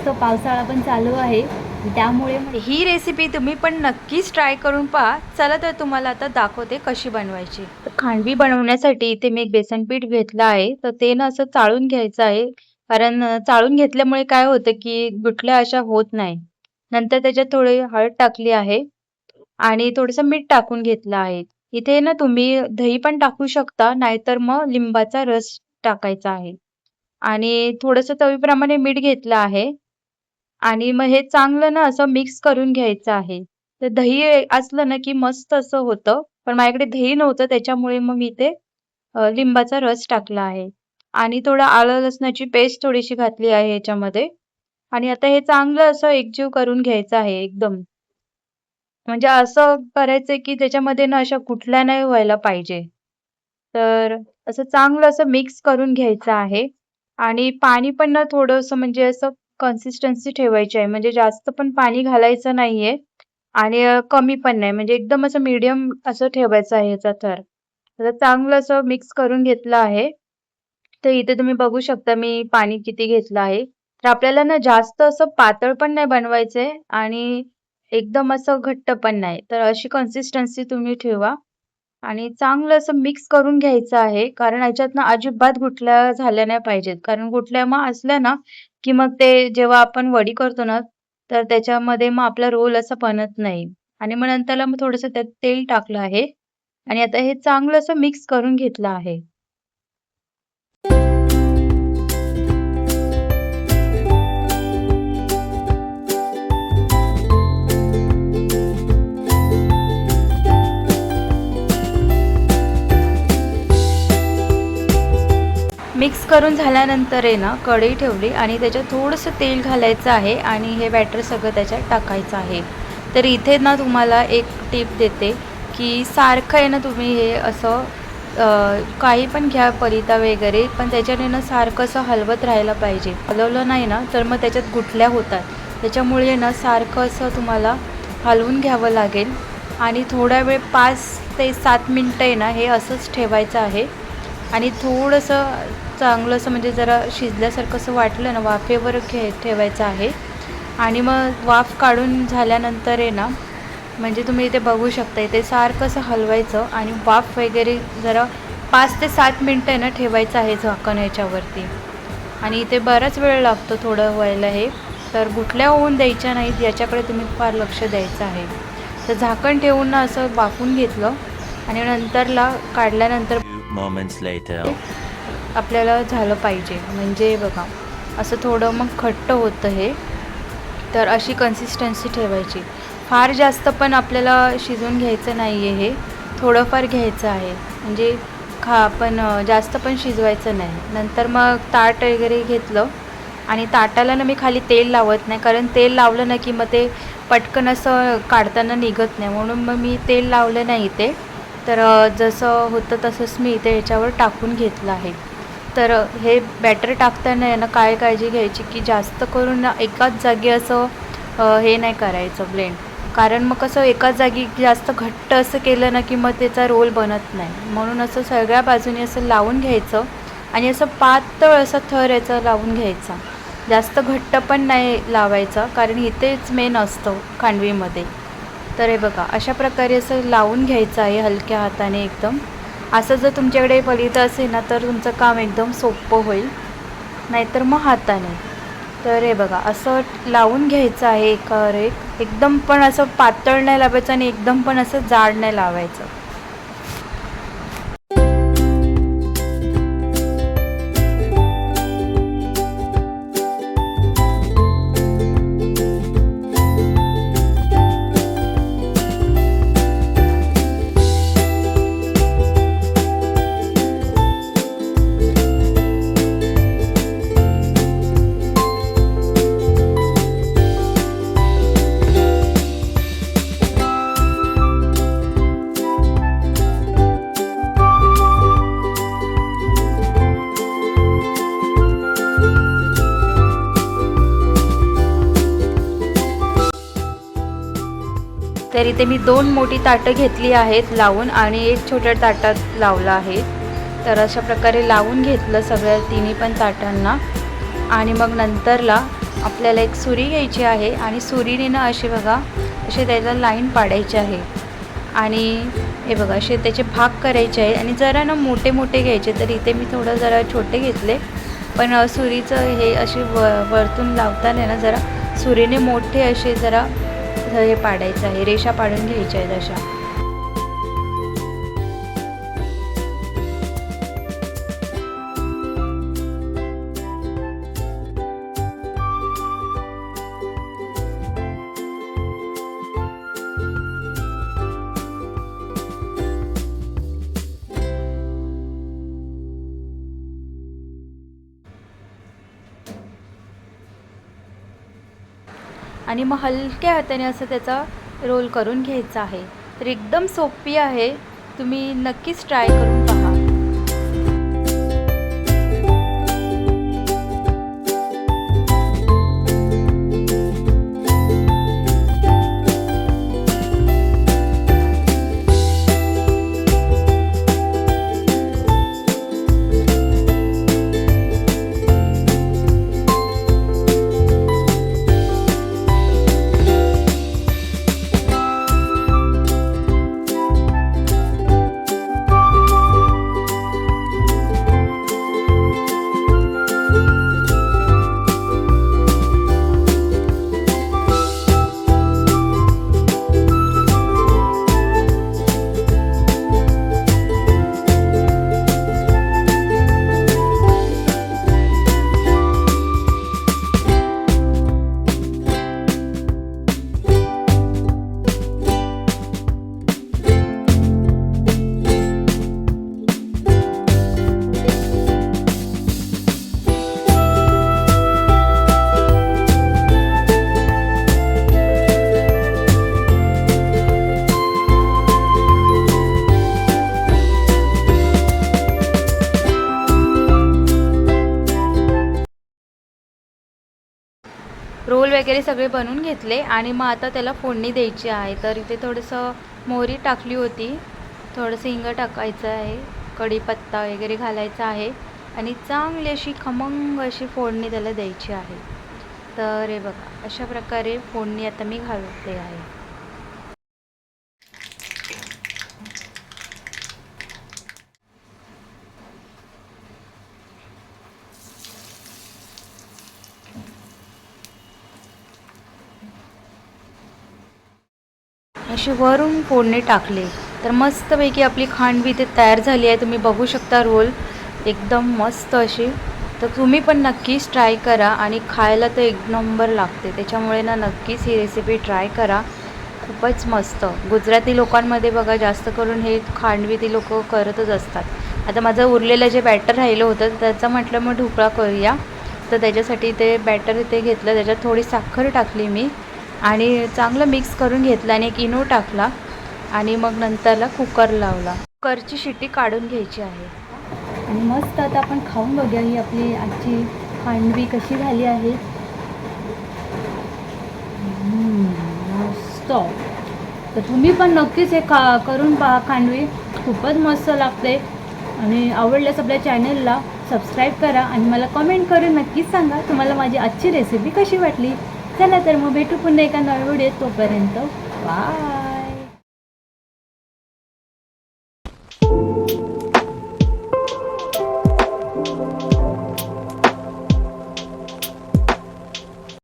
कसं पावसाळा पण चालू आहे, त्यामुळे ही रेसिपी तुम्ही पण नक्कीच ट्राय करून पहा. चला तर तुम्हाला आता दाखवते कशी बनवायची. तर खांडवी बनवण्यासाठी इथे मी एक बेसन पीठ घेतलं आहे. तर ते ना असं चाळून घ्यायचं आहे. कारण चाळून घेतल्यामुळे काय होतं, की गुठल्या अशा होत नाही. नंतर त्याच्यात थोडी हळद टाकली आहे आणि थोडंसं मीठ टाकून घेतलं आहे. इथे ना तुम्ही दही पण टाकू शकता, नाहीतर मग लिंबाचा रस टाकायचा आहे. आणि थोडंसं चवीप्रमाणे मीठ घेतलं आहे आणि मग हे चांगलं ना असं मिक्स करून घ्यायचं आहे. तर दही असलं ना, की मस्त असं होतं. पण माझ्याकडे दही नव्हतं त्याच्यामुळे मग मी ते लिंबाचा रस टाकला आहे. आणि थोडं आलं लसणाची पेस्ट थोडीशी घातली आहे ह्याच्यामध्ये. आणि आता हे चांगलं असं एकजीव करून घ्यायचं आहे एकदम. म्हणजे असं करायचंय, की त्याच्यामध्ये ना अशा गुठल्या नाही व्हायला पाहिजे. तर असं चांगलं असं मिक्स करून घ्यायचं आहे आणि पाणी पण ना थोडंसं म्हणजे असं कन्सिस्टन्सी ठेवायची आहे. म्हणजे जास्त पण पाणी घालायचं नाहीये आणि कमी पण नाही. म्हणजे एकदम असं मीडियम असं ठेवायचं आहे याचा थर. तर चांगलं असं मिक्स करून घेतलं आहे. तर इथे तुम्ही बघू शकता मी पाणी किती घेतलं आहे. तर आपल्याला ना जास्त असं पातळ पण नाही बनवायचंय आणि एकदम असं घट्ट पण नाही. तर अशी कन्सिस्टन्सी तुम्ही ठेवा आणि चांगलं असं मिक्स करून घ्यायचं आहे. कारण ह्याच्यात ना अजिबात गुठल्या झाल्या नाही पाहिजेत. कारण गुठल्या मग असल्या ना, की मग ते जेव्हा आपण वडी करतो ना, तर त्याच्यामध्ये मग आपला रोल असा बनत नाही. आणि मग नंतरला मग थोडंसं त्यात तेल टाकलं आहे आणि आता हे चांगलं असं मिक्स करून घेतलं आहे. मिक्स करून झाल्यानंतर आहे ना कढई ठेवली आणि त्याच्यात थोडंसं तेल घालायचं आहे आणि हे बॅटर सगळं त्याच्यात टाकायचं आहे. तर इथे ना तुम्हाला एक टिप देते, की सारखं आहे ना तुम्ही हे असं काही पण घ्या पलिता वगैरे, पण त्याच्याने ना सारखं असं हलवत राहायला पाहिजे. हलवलं नाही ना तर मग त्याच्यात गुठल्या होतात. त्याच्यामुळे ना सारखं असं तुम्हाला हलवून घ्यावं लागेल आणि थोडा वेळ 5 ते 7 मिनिटं आहे ना हे असंच ठेवायचं आहे आणि थोडंसं चांगलं असं म्हणजे जरा शिजल्यासारखं असं वाटलं ना वाफेवर ठेवायचं आहे आणि मग वाफ काढून झाल्यानंतर आहे ना म्हणजे तुम्ही इथे बघू शकता इथे सारखं असं हलवायचं आणि वाफ वगैरे जरा 5 ते 7 मिनिटं आहे ना ठेवायचं आहे झाकण ह्याच्यावरती आणि इथे बराच वेळ लागतो थोडं व्हायला हे. तर गुठल्या होऊन द्यायच्या नाहीत याच्याकडे तुम्ही फार लक्ष द्यायचं आहे. तर झाकण ठेवून ना असं वाफून घेतलं आणि नंतरला काढल्यानंतर आपल्याला झालं पाहिजे. म्हणजे बघा असं थोडं मग घट्ट होतं हे. तर अशी कन्सिस्टन्सी ठेवायची. फार जास्त पण आपल्याला शिजवून घ्यायचं नाही आहे हे. थोडंफार घ्यायचं आहे. म्हणजे पण जास्त पण शिजवायचं नाही. नंतर मग ताट वगैरे घेतलं आणि ताटाला ना मी खाली तेल लावत नाही. कारण तेल लावलं ना की मग ते पटकन असं काढताना निघत नाही. म्हणून मग मी तेल लावलं नाही इथे. तर जसं होतं तसंच मी इथे ह्याच्यावर टाकून घेतलं आहे. तर हे बॅटर टाकताना आहे ना काय काळजी घ्यायची, की जास्त करून ना एकाच जागी असं हे नाही करायचं ब्लेंड. कारण मग कसं एकाच जागी जास्त घट्ट असं केलं ना, की मग त्याचा रोल बनत नाही. म्हणून असं सगळ्या बाजूनी असं लावून घ्यायचं आणि असं पातळ असा थर याचा लावून घ्यायचा. जास्त घट्ट पण नाही लावायचा, कारण इथेच मेन असतं खांडवीमध्ये. तर हे बघा अशा प्रकारे असं लावून घ्यायचं आहे हलक्या हाताने एकदम. असं जर तुमच्याकडे पलिता असेल ना तर तुमचं काम एकदम सोपं होईल, नाहीतर मग हाताने. तर हे बघा असं लावून घ्यायचं आहे एकावर एक. एकदम पण असं पातळ नाही लावायचं आणि एकदम पण असं जाड नाही लावायचं. तर इथे मी 2 मोठी ताटं घेतली आहेत लावून आणि एक छोट्या ताटात लावलं आहे. तर अशा प्रकारे लावून घेतलं सगळ्या तिन्ही पण ताटांना आणि मग नंतरला आपल्याला एक सुरी घ्यायची आहे आणि सुरीने ना असे बघा असे त्याला लाईन पाडायची आहे आणि हे बघा असे त्याचे भाग करायचे आहे आणि जरा ना मोठे मोठे घ्यायचे. तर इथे मी थोडं जरा छोटे घेतले, पण सुरीचं हे असे वरतून लावताना ना जरा सुरीने मोठे असे जरा हे पाडायचं आहे, रेषा पाडून घ्यायच्या आहेत अशा. आणि मग हलक्या हाताने असं त्याचा रोल करून घ्यायचा आहे. तर एकदम सोपी आहे, तुम्ही नक्कीच ट्राय करून पहा. रोल वगैरे सगळे बनवून घेतले आणि मग आता त्याला फोडणी द्यायची आहे. तर इथे थोडंसं मोहरी टाकली होती, थोडंसं हिंग टाकायचं आहे, कढीपत्ता वगैरे घालायचा आहे आणि चांगली अशी खमंग अशी फोडणी त्याला द्यायची आहे. तर हे बघा अशा प्रकारे फोडणी आता मी घालते आहे. अशी वरून फोडणी टाकले तर मस्तपैकी आपली खांडवी ते तयार झाली आहे. तुम्ही बघू शकता रोल एकदम मस्त अशी. तर तुम्ही पण नक्कीच ट्राय करा आणि खायला तर एक नंबर लागते. त्याच्यामुळे ना नक्कीच ही रेसिपी ट्राय करा, खूपच मस्त. गुजराती लोकांमध्ये बघा जास्त करून हे खांडवी ती लोक करतच असतात. आता माझं उरलेलं जे बॅटर राहिलं होतं त्याचं म्हटलं मग ढोकळा करूया. तर त्याच्यासाठी ते बॅटर इथे घेतलं, त्याच्यात थोडी साखर टाकली मी आणि चांगलं मिक्स करून घेतलं आणि एक इनो टाकला आणि मग नंतरला कुकर लावला. कुकरची शिट्टी काढून घ्यायची आहे आणि मस्त आता आपण खाऊन बघूया ही आपली आजची खांडवी कशी झाली आहे. मस्त. तर तुम्ही पण नक्कीच हे करून पहा. खांडवी खूपच मस्त लागते आणि आवडल्यास आपल्या चॅनलला सबस्क्राईब करा आणि मला कमेंट करून नक्कीच सांगा तुम्हाला माझी आजची रेसिपी कशी वाटली. चला तर मग भेटू पुन्हा एका नव्या व्हिडिओत. तोपर्यंत बाय.